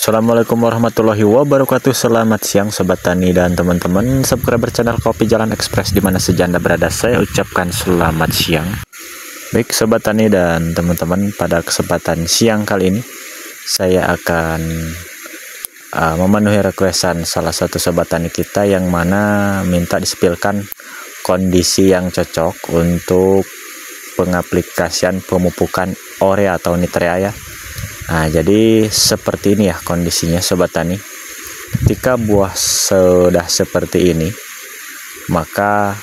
Assalamualaikum warahmatullahi wabarakatuh. Selamat siang Sobat Tani dan teman-teman subscriber channel Kopi Jalan Express dimana saja Anda berada. Saya ucapkan selamat siang. Baik Sobat Tani dan teman-teman, pada kesempatan siang kali ini saya akan memenuhi requestan salah satu Sobat Tani kita yang mana minta disipilkan kondisi yang cocok untuk pengaplikasian pemupukan urea atau nitrea ya. Nah, jadi seperti ini ya kondisinya Sobat Tani. Ketika buah sudah seperti ini, maka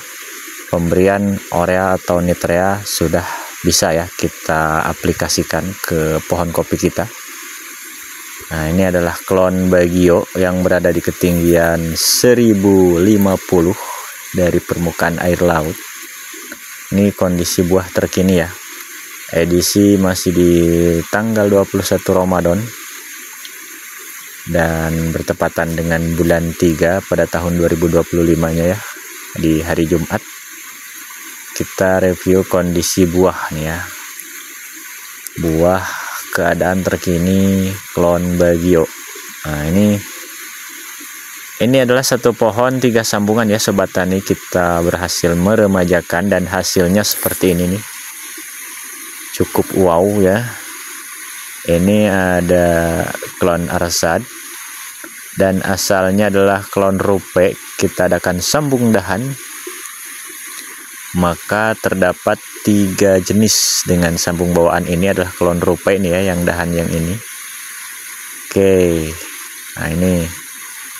pemberian urea atau nitrea sudah bisa ya kita aplikasikan ke pohon kopi kita. Nah, ini adalah klon Bagio yang berada di ketinggian 1050 dari permukaan air laut. Ini kondisi buah terkini ya. Edisi masih di tanggal 21 Ramadan dan bertepatan dengan bulan 3 pada tahun 2025-nya ya, di hari Jumat. Kita review kondisi buah nih ya. Buah keadaan terkini klon Bagio. Nah, ini adalah satu pohon 3 sambungan ya Sobat Tani. Kita berhasil meremajakan dan hasilnya seperti ini nih. Cukup wow ya. Ini ada klon Arsad dan asalnya adalah klon Rupe. Kita adakan sambung dahan, maka terdapat 3 jenis dengan sambung bawaan. Ini adalah klon Rupe ini ya, yang dahan yang ini. Oke, nah ini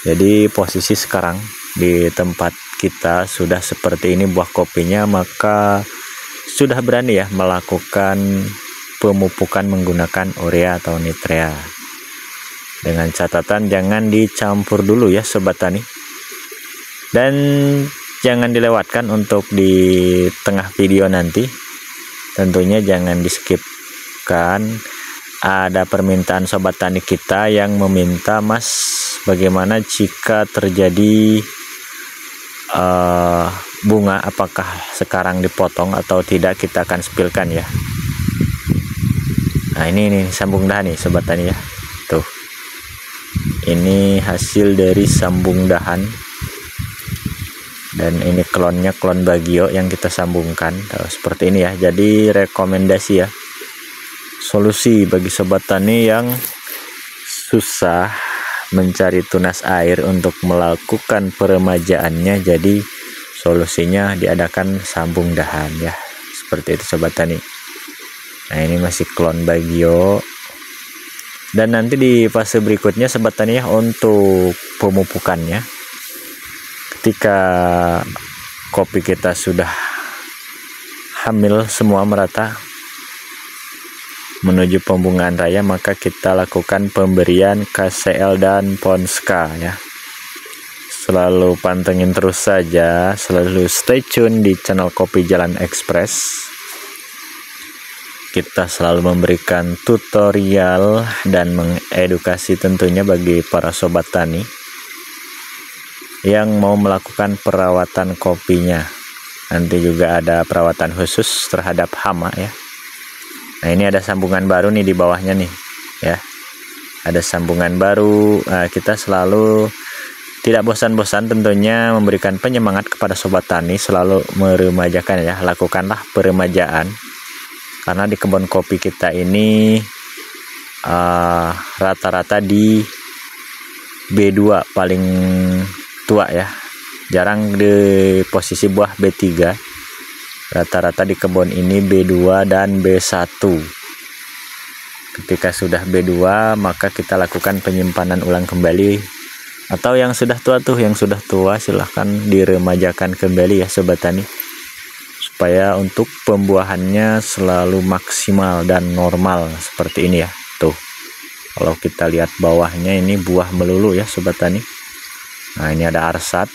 jadi posisi sekarang di tempat kita sudah seperti ini buah kopinya, maka sudah berani ya melakukan pemupukan menggunakan urea atau nitrea. Dengan catatan jangan dicampur dulu ya Sobat Tani. Dan jangan dilewatkan untuk di tengah video nanti. Tentunya jangan di-skipkan. Ada permintaan Sobat Tani kita yang meminta, Mas, bagaimana jika terjadi bunga, apakah sekarang dipotong atau tidak? Kita akan spilkan ya. Nah, ini sambung dahan nih Sobat Tani ya. Tuh. Ini hasil dari sambung dahan. Dan ini klonnya, klon Bagio yang kita sambungkan. Tuh, seperti ini ya. Jadi rekomendasi ya. Solusi bagi Sobat Tani yang susah mencari tunas air untuk melakukan peremajaannya, jadi solusinya diadakan sambung dahan ya, seperti itu Sobat Tani. Nah, ini masih klon Bagio, dan nanti di fase berikutnya Sobat Tani ya, untuk pemupukannya ketika kopi kita sudah hamil semua merata menuju pembungaan raya, maka kita lakukan pemberian KCL dan Ponska ya. Selalu pantengin terus saja, selalu stay tune di channel Kopi Jalan Express. Kita selalu memberikan tutorial dan mengedukasi tentunya bagi para Sobat Tani yang mau melakukan perawatan kopinya. Nanti juga ada perawatan khusus terhadap hama ya. Nah, ini ada sambungan baru nih di bawahnya nih ya. Ada sambungan baru. Nah, kita selalu tidak bosan-bosan tentunya memberikan penyemangat kepada Sobat Tani selalu meremajakan ya. Lakukanlah peremajaan. Karena di kebun kopi kita ini rata-rata di B2 paling tua ya. Jarang di posisi buah B3. Rata-rata di kebun ini B2 dan B1. Ketika sudah B2, maka kita lakukan penyimpanan ulang kembali. Atau yang sudah tua yang sudah tua silahkan diremajakan kembali ya Sobat Tani. Supaya untuk pembuahannya selalu maksimal dan normal seperti ini ya. Tuh. Kalau kita lihat bawahnya ini buah melulu ya Sobat Tani. Nah, ini ada Arsad.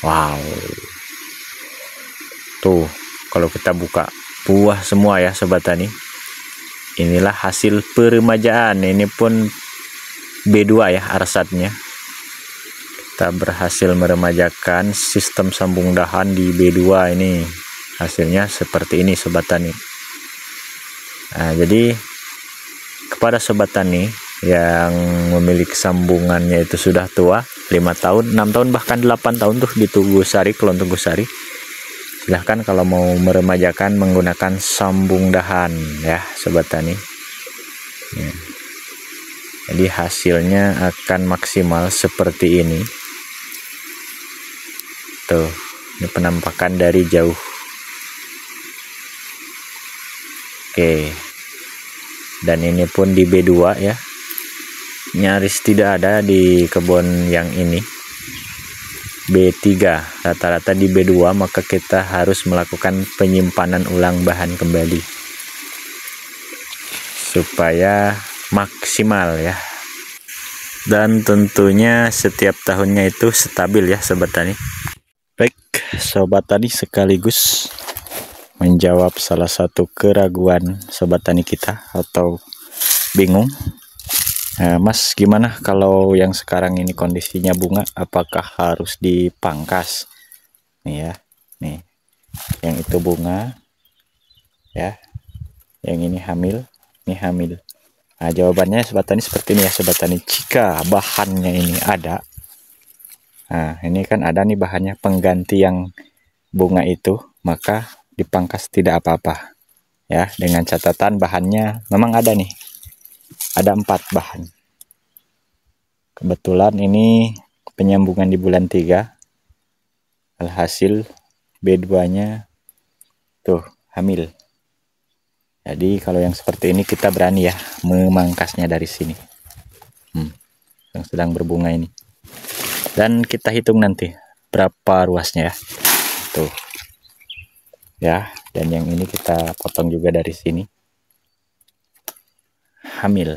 Wow. Tuh, kalau kita buka buah semua ya Sobat Tani. Inilah hasil peremajaan. Ini pun B2 ya Arsadnya. Kita berhasil meremajakan sistem sambung dahan di B2 ini. Hasilnya seperti ini Sobat Tani. Nah, jadi kepada Sobat Tani yang memiliki sambungannya itu sudah tua, 5 tahun, 6 tahun, bahkan 8 tahun tuh di Tugusari, Kelon Tugusari. Silahkan kalau mau meremajakan menggunakan sambung dahan ya sobat tani ya. Jadi hasilnya akan maksimal seperti ini tuh. Ini penampakan dari jauh. Oke, dan ini pun di B2 ya, nyaris tidak ada di kebun yang ini. B3 rata-rata di B2, maka kita harus melakukan penyimpanan ulang bahan kembali supaya maksimal ya, dan tentunya setiap tahunnya itu stabil ya sobat tani. Baik sobat tani, sekaligus menjawab salah satu keraguan sobat tani kita atau bingung, Mas, gimana kalau yang sekarang ini kondisinya bunga, apakah harus dipangkas? Nih ya, nih yang itu bunga ya, yang ini hamil, ini hamil. Nah, jawabannya sobat tani seperti ini ya sobat tani. Jika bahannya ini ada, nah ini kan ada nih bahannya pengganti yang bunga itu, maka dipangkas tidak apa-apa ya, dengan catatan bahannya memang ada nih, ada 4 bahan. Kebetulan ini penyambungan di bulan 3, alhasil B2 nya tuh hamil. Jadi kalau yang seperti ini kita berani ya memangkasnya dari sini, yang sedang berbunga ini, dan kita hitung nanti berapa ruasnya ya tuh ya. Dan yang ini kita potong juga dari sini, hamil.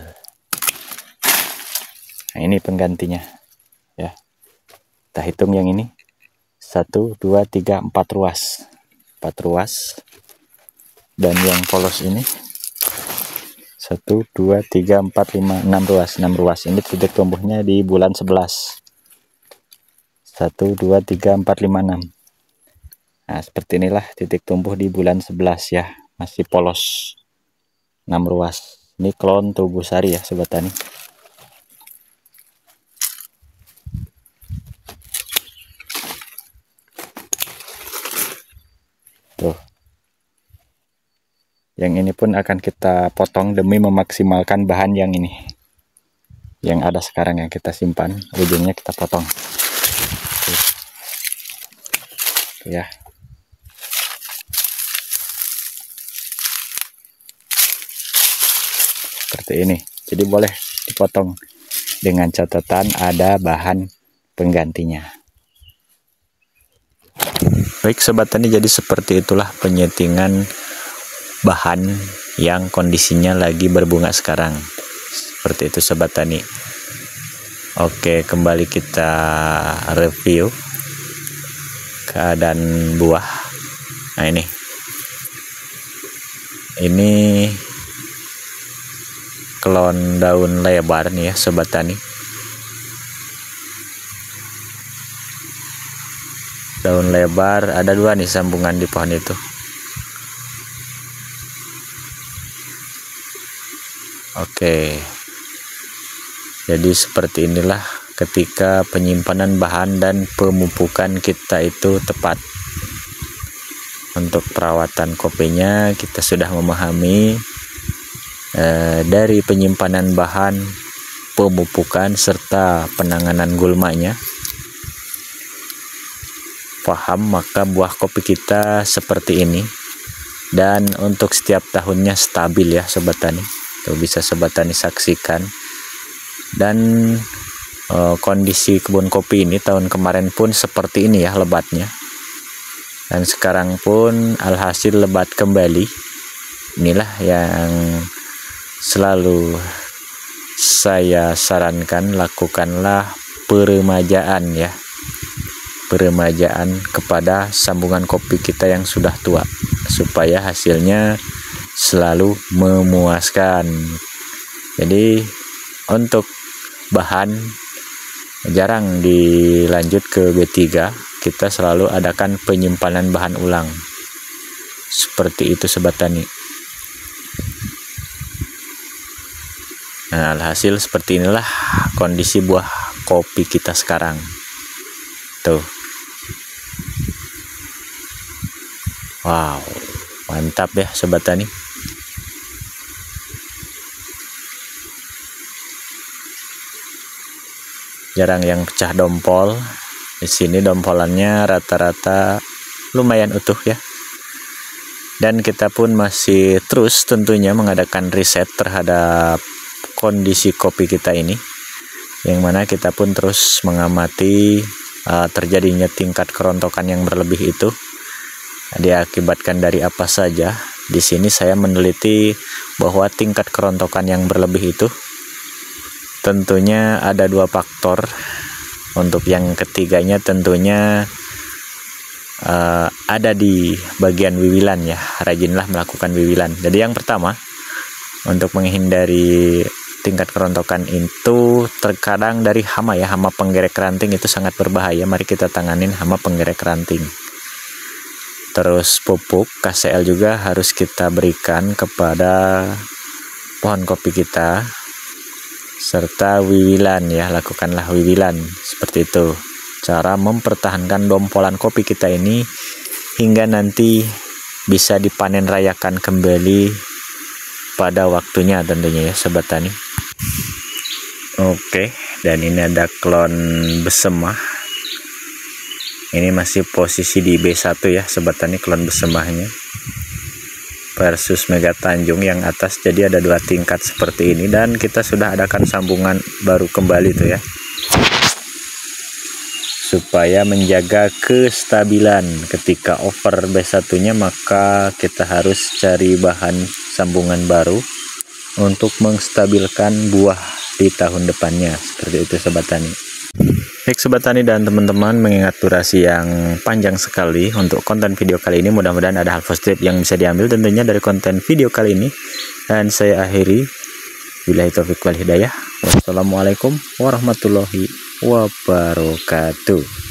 Nah ini penggantinya ya, kita hitung yang ini 1 2 3 4 ruas, 4 ruas. Dan yang polos ini 1 2 3 4 5 6 ruas, 6 ruas. Ini titik tumbuhnya di bulan 11, 1 2 3 4 5 6. Nah seperti inilah titik tumbuh di bulan 11 ya, masih polos, 6 ruas. Ini Kelon Tugusari ya sobat tani. Tuh, yang ini pun akan kita potong demi memaksimalkan bahan yang ini, yang ada sekarang yang kita simpan, ujungnya kita potong. Tuh ya, seperti ini. Jadi boleh dipotong dengan catatan ada bahan penggantinya. Baik sobat tani, jadi seperti itulah penyetingan bahan yang kondisinya lagi berbunga sekarang. Seperti itu sobat tani. Oke, kembali kita review keadaan buah. Nah ini kelon daun lebar nih ya sobat tani. Daun lebar ada 2 nih sambungan di pohon itu. Oke, jadi seperti inilah ketika penyimpanan bahan dan pemupukan kita itu tepat. Untuk perawatan kopinya kita sudah memahami dari penyimpanan bahan, pemupukan, serta penanganan gulmanya. Paham, maka buah kopi kita seperti ini, dan untuk setiap tahunnya stabil ya sobat tani. Tuh bisa sobat tani saksikan. Dan kondisi kebun kopi ini tahun kemarin pun seperti ini ya lebatnya, dan sekarang pun alhasil lebat kembali. Inilah yang selalu saya sarankan, lakukanlah peremajaan ya, peremajaan kepada sambungan kopi kita yang sudah tua, supaya hasilnya selalu memuaskan. Jadi untuk bahan jarang dilanjut ke B3, kita selalu adakan penyimpanan bahan ulang. Seperti itu sobat tani. Nah, alhasil seperti inilah kondisi buah kopi kita sekarang. Tuh. Wow, mantap ya sobat tani. Jarang yang pecah dompol. Di sini dompolannya rata-rata lumayan utuh ya. Dan kita pun masih terus tentunya mengadakan riset terhadap kondisi kopi kita ini, yang mana kita pun terus mengamati terjadinya tingkat kerontokan yang berlebih itu diakibatkan dari apa saja. Di sini saya meneliti bahwa tingkat kerontokan yang berlebih itu tentunya ada dua faktor. Untuk yang ketiganya tentunya ada di bagian wiwilan ya, rajinlah melakukan wiwilan. Jadi yang pertama, untuk menghindari tingkat kerontokan itu terkadang dari hama ya, hama penggerek ranting itu sangat berbahaya. Mari kita tanganin hama penggerek ranting. Terus pupuk KCL juga harus kita berikan kepada pohon kopi kita, serta wiwilan ya, lakukanlah wiwilan seperti itu. Cara mempertahankan dompolan kopi kita ini hingga nanti bisa dipanen rayakan kembali pada waktunya tentunya ya sobat tani. Oke, dan ini ada klon besemah. Ini masih posisi di B1 ya sobat tani, klon besemahnya versus Mega Tanjung yang atas. Jadi ada dua tingkat seperti ini, dan kita sudah adakan sambungan baru kembali tuh ya, supaya menjaga kestabilan. Ketika over B1 nya maka kita harus cari bahan sambungan baru untuk menstabilkan buah di tahun depannya. Seperti itu sobat tani. Baik sobat tani dan teman-teman, mengingat durasi yang panjang sekali untuk konten video kali ini, mudah-mudahan ada hal positif yang bisa diambil tentunya dari konten video kali ini. Dan saya akhiri, billahi taufiq wal hidayah. Wassalamualaikum warahmatullahi wabarakatuh.